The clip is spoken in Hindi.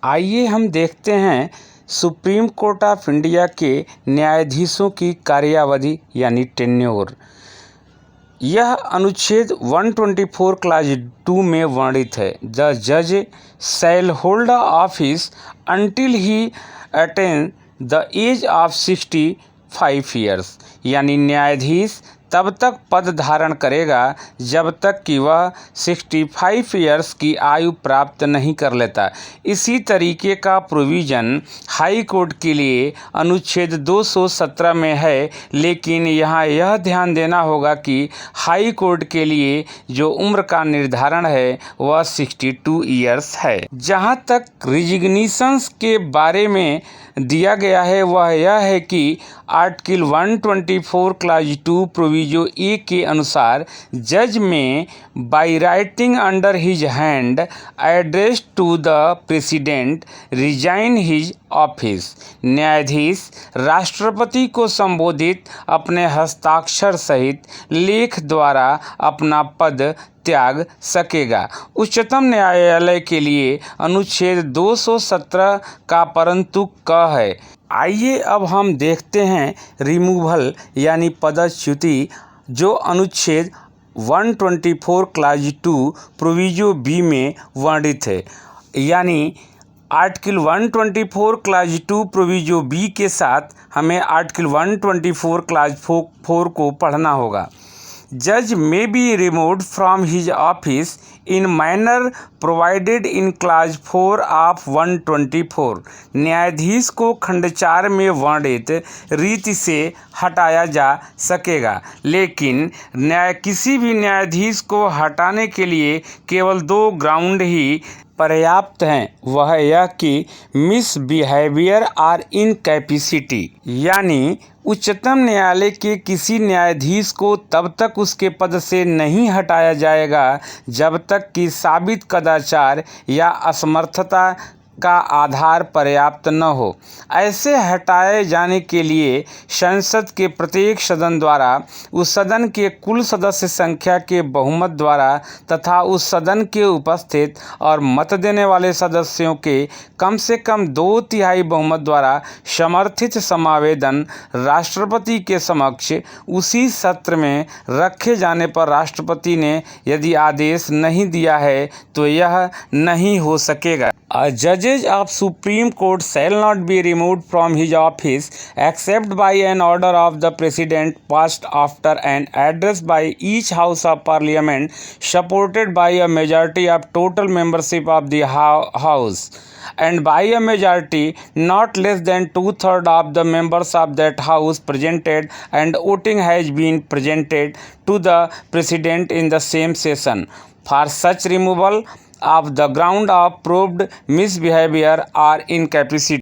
आइए हम देखते हैं सुप्रीम कोर्ट ऑफ इंडिया के न्यायाधीशों की कार्यावधि यानी टेन्योर। यह अनुच्छेद 124 क्लास 2 में वर्णित है। द जज shall hold office until he attain the age of 65 years, यानी न्यायाधीश तब तक पद धारण करेगा जब तक कि वह 65 ईयर्स की आयु प्राप्त नहीं कर लेता। इसी तरीके का प्रोविज़न हाई कोर्ट के लिए अनुच्छेद 217 में है, लेकिन यहाँ यह ध्यान देना होगा कि हाई कोर्ट के लिए जो उम्र का निर्धारण है वह 62 ईयर्स है। जहाँ तक रिजिग्निशंस के बारे में दिया गया है वह यह है कि आर्टिकल 124 क्लास 2 प्रोविजो ए के अनुसार जज may by writing under his hand address to the president resign his office, न्यायाधीश राष्ट्रपति को संबोधित अपने हस्ताक्षर सहित लेख द्वारा अपना पद त्याग सकेगा। उच्चतम न्यायालय के लिए अनुच्छेद 217 का परंतु क है। आइए अब हम देखते हैं रिमूवल यानी पदच्युति, जो अनुच्छेद 124 क्लास 2 प्रोविजो बी में वर्णित है। यानी आर्टिकल 124 क्लास 2 प्रोविजो बी के साथ हमें आर्टिकल 124 क्लास 4 को पढ़ना होगा। जज may be removed from his office in manner provided in clause 4 of 124। न्यायाधीश को खंड 4 में वर्णित रीति से हटाया जा सकेगा, लेकिन किसी भी न्यायाधीश को हटाने के लिए केवल 2 ग्राउंड ही पर्याप्त हैं। वह यह कि मिसबिहेवियर और इनकैपेसिटी, यानी उच्चतम न्यायालय के किसी न्यायाधीश को तब तक उसके पद से नहीं हटाया जाएगा जब तक कि साबित कदाचार या असमर्थता का आधार पर्याप्त न हो। ऐसे हटाए जाने के लिए संसद के प्रत्येक सदन द्वारा उस सदन के कुल सदस्य संख्या के बहुमत द्वारा तथा उस सदन के उपस्थित और मत देने वाले सदस्यों के कम से कम 2/3 बहुमत द्वारा समर्थित समावेदन राष्ट्रपति के समक्ष उसी सत्र में रखे जाने पर राष्ट्रपति ने यदि आदेश नहीं दिया है तो यह नहीं हो सकेगा। A judge of Supreme Court shall not be removed from his office except by an order of the President passed after an address by each House of Parliament supported by a majority of total membership of the House and by a majority not less than 2/3 of the members of that House presented and voting has been presented to the President in the same session. For such removal of the ground of proved misbehavior or incapacity,